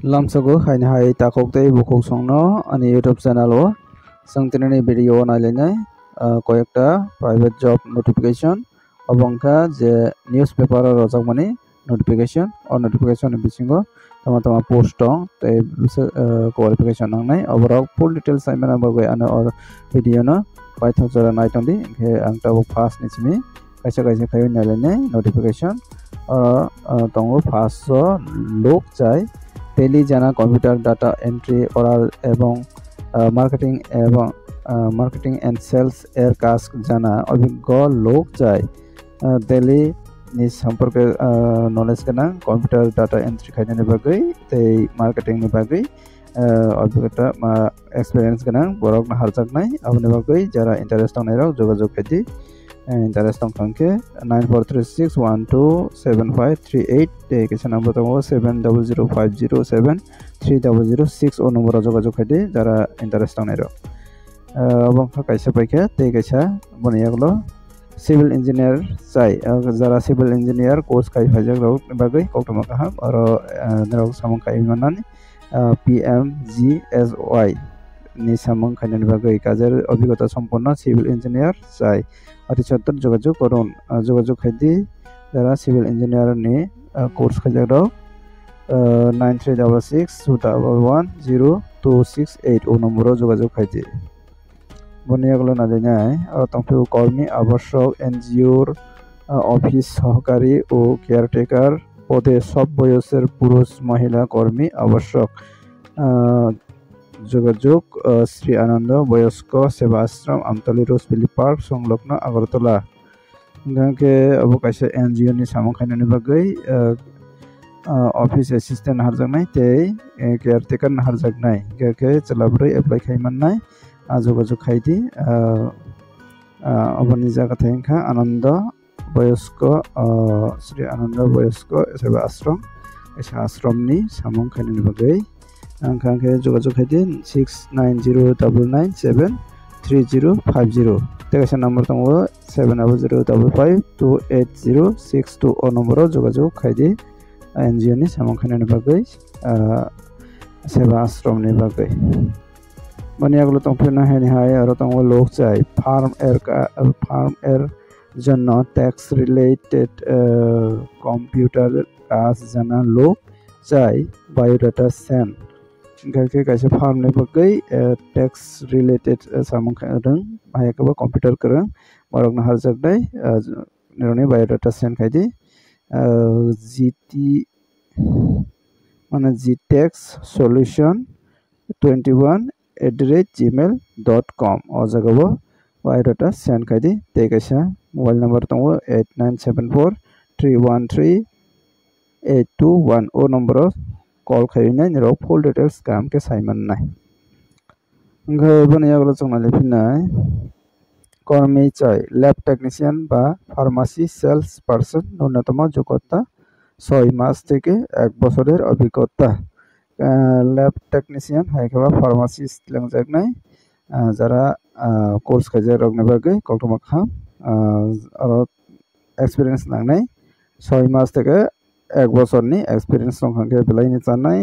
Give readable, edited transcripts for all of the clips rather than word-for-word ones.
Lamsago hai takok tei bukok songno ani YouTube channel o sangtinani video nailai koyekta private job notification obongka je newspaper o rojakmani notification o notification ni bisingo tama post dong tei qualification nangnai oborok full details saimana bagoi ano video no paithak jora naitongdi ke ang tabo first ni chimi kaisa khayo nailai notification tongo first o lok chai daily jana computer data entry oral এবং marketing and sales এর কাজ জানা অভিজ্ঞ লোক চাই daily ni সম্পর্কে knowledge গোনাं computer data entry খাইনানি বাগै tei মার্কেটিং ni বাগै অভিজ্ঞতা এক্সপেরিয়েন্স গোনাं বরক na harjaknai aboni bagoi jara interest dong nairok jogajog khaidi interest dong thangke 9436127538 tei kaisa number tongo 7005073006 o number jogajog khaidi jara interest dong nairok abong kaisa paikha tei kaisa boni yaglo civil engineer chai jara civil engineer course kai phajak rok bagai koktoma kaham aro nerok samong kai manani PMGSY ni samong khainani bagai kajer অভিজ্ঞতা সম্পন্ন civil engineer chai অতি সত্তর যোগাযোগ করুন যোগাযোগ খাইদি যারা civil engineer নি course খাইজাক rock 9366211028 ও নম্বরও যোগাযোগ খাইদি বনিয়াগুলো না জানাই তংফিউ কর্মী আবশ্যক এনজিওর অফিস সহকারী ও কেয়ারটেকার পদে সব বয়সের পুরুষ মহিলা কর্মী আবশ্যক যোগাযোগ শ্রী আনন্দ বয়স্ক সেবা আশ্রম আমতলী রোজভেলি পার্ক সংলগ্ন আগরতলা গাঁকে অবকাশে এনজিও नि samong khainani bagai office assistant হারজাকনাই tei কেয়ারটেকার হারজাকনাই গাঁকে চেলাব্रै এপ্লাই খাইমাননাই যোগাযোগ খাইদি অবনি জায়গা থাইংখা আনন্দ বয়স্ক শ্রী আনন্দ বয়স্ক সেবা আশ্রম এসে আশ্রমনি samong khainani bagai angkangke যোগাযোগ খাইদি 6909973050 তেকাisa number tongo 7055280062 o number যোগাযোগ খাইদি NGO ni samong khainani bagai seba ashram ni bagai baniagulo tongphina hai aro tongo lok chai farm এর জন্য ট্যাক্স রিলেটেড কম্পিউটার কাজ জানা লোক চাই বায়োডাটা সেন্ড गाके kaisa farm ni bagai tax related samong khairang ayakaba computer karang borok na harjaknai nironi biodata send khaidi GT মানে gtax solution 21@gmail.com o jagabo biodata send khaidi tei kaisa mobile number tongo 8974313821 o number call khainai niro full details kam ke saiman nai ngai bani aglo chongna lephinai কর্মী চাই lab technician বা pharmacy sales person ন্যূনতম যোগ্যতা 6 মাস থেকে 1 বছরের অভিজ্ঞতা lab technician হাইখাবা pharmacist লেংজাকনাই যারা course খাইজা রগনে বাগে কতমা খাম আর এক্সপেরিয়েন্স নাংনাই 6 মাস থেকে 1 বছরনি এক্সপেরিয়েন্স সংখ্যাকে বেলাইনি চানাই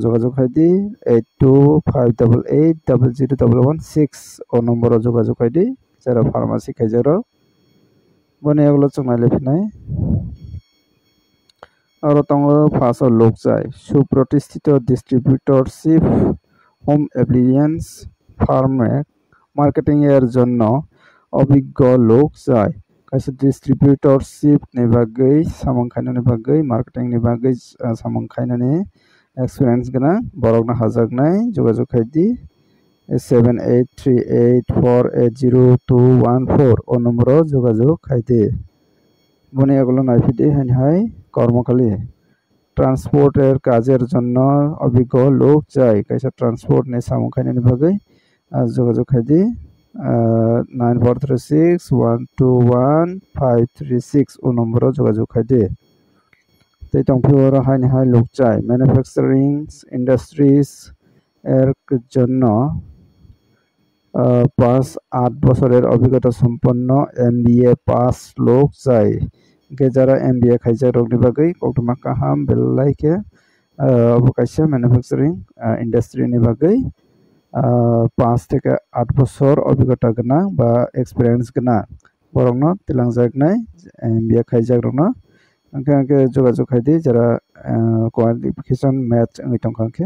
যোগাযোগ খাইদি 8258800116 ও নম্বর যোগাযোগ খাইদি যারা ফার্মাসি খাইজার বনে এগুলো চংনাই লেফিনাই আর তঙ্গ ফাঁস লোক চাই সুপ্রতিষ্ঠিত ডিস্ট্রিবিউটরশিপ হোম অ্যাপ্লিয়েন্স ফার্মে মার্কেটিং এর জন্য অভিজ্ঞ লোক চাই kaisa distributorship ni bagai samong khainani bagai marketing ni bagai samong khainani experience gana borok na hajaknai jogajog khaidi 7838480214 o number jogajog khaidi boni egulo naifidi hai কর্মখালী ট্রান্সপোর্ট এর কাজের জন্য অভিজ্ঞ লোক চাই kaisa transport ni samong khainani bagai jogajog khaidi 9436121536 o number যোগাযোগ খাইদে tei tongphio hai লোক চাই ম্যানুফ্যাকচারিং ইন্ডাস্ট্রিজ এর জন্য 5-8 বছরের অভিজ্ঞতা সম্পন্ন MBA পাস লোক চাই কে যারা MBA খাইজা রগনি বাগৈ কতমা কাহাম বেলাইকে abo kaisa manufacturing industry ni bagai 5 থেকে 8 বছর অভিজ্ঞতা গোনাं বা এক্সপিরিয়েন্স গোনাं বরংनो तिलांजागनाय MBA खायजाग्रनो अंके जोगाजोग खायदि जरा क्वालिफिकेशन मैच अंगै तंखांखे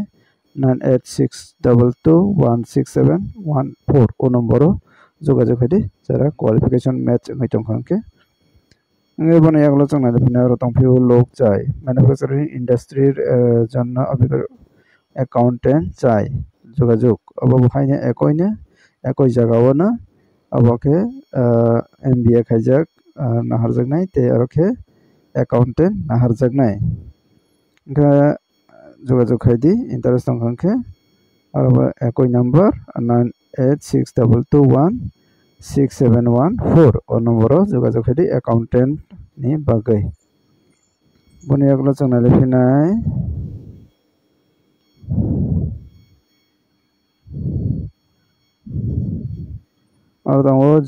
9862216714 ओ नम्बर जोगाजोग खायदि जरा क्वालिफिकेशन मैच अंगै तंखांखे अंगे बने यागलो चंगना बिना रतंफिउ लोक जाय मैन्युफैक्चारिंग इंडस्ट्री जन्न अभिज्ञ अकाउंटेंट जाय যোগাযোগ अब बहायनो एकय जागावनो अबके MBA खायजाक नाहारजागनाय ते आरोखे अकाउंटेंट नाहारजागनाय इंका যোগাযোগ खायदि इंटरेस्ट दंखांखे आरो एकय नम्बर 9862216714 ओ नम्बराव যোগাযোগ खायदि अकाउंटेंट नि बागै बने यागलो चंगना लेफिनाय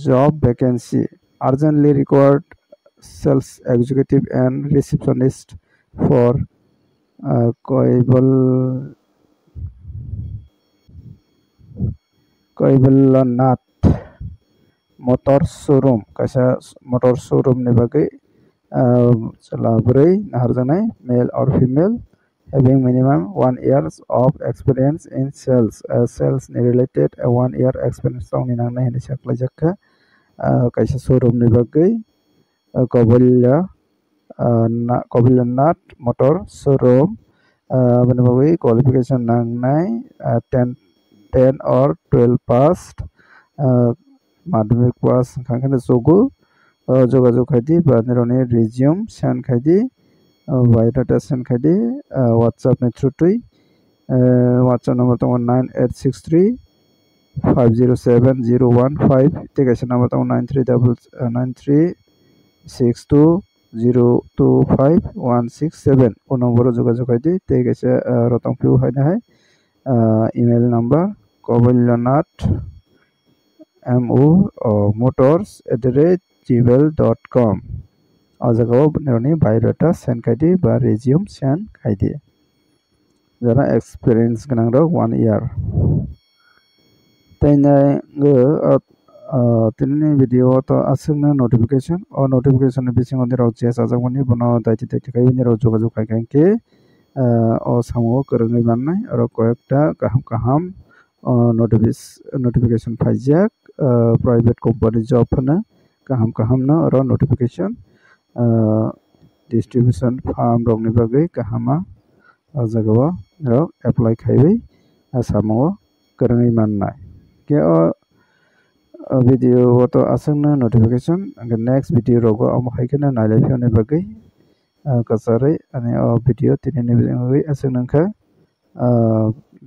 job vacancy urgently required sales executive and receptionist for Koibalnath motor showroom kaisa motor showroom ni bagai labrai naharjanai male or female having minimum 1 years of experience in sales related 1 year experience tongni nangnai hini saklaijakka kaisa showroom ni bagai Koibalnath motor showroom bani bagai qualification nangnai 10 or 12 passed madhyamik pass khangkhane jogo যোগাযোগ খাইদি বা নিরনি resume send খাইদি biodata send खायदि WhatsApp नि थ्रुयै WhatsApp number दङ 9863507015 टेगासे number दङ 9362025167 ओ नम्बर যোগাযোগ खायदि टेगासे रतंग फिउ हायनो हाय इमेल नम्बर koibalnath@motors@gmail.com आजागाव निरनि बायोडाटा सेंड खायदि बा रिज्यूम सेंड खायदि जरा एक्सपीरियंस गोनां रक 1 ईयर तैनाय तिनि वीडियो तो आसंना नोटिफिकेशन और नोटिफिकेशन बिसिङाव निराव जेस आजागमनि बनो दाइति खाय निराव जोगाजोग खायखांके ओ सामो करङै माननाय आरो कयेकटा गाहाम नोटिफिकेशन फाइजाक प्राइवेट कंपनी जॉब होनो गाहाम न आरो नोटिफिकेशन डिस्ट्रीब्यूशन फार्म रंगनि बागै गाहामा जागावा राव एप्लाई खायबै आसामाव करङै माननाय के वीडियो तो आसंना नोटिफिकेशन अंगे नेक्स्ट वीडियो रोगो आम हायखना नायलायफिनो बागै कसारै अनि वीडियो तिनि बागै आसंनखा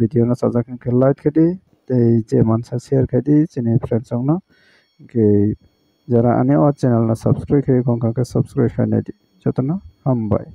वीडियो न साजाखन लाइक खायदि ते जे मानसा शेयर खायदि जेने फ्रेंड्स संनो के जरा आने और चैनल ना सब्सक्राइब खाय सब्सक्राइब खायदि जतन हामबाय।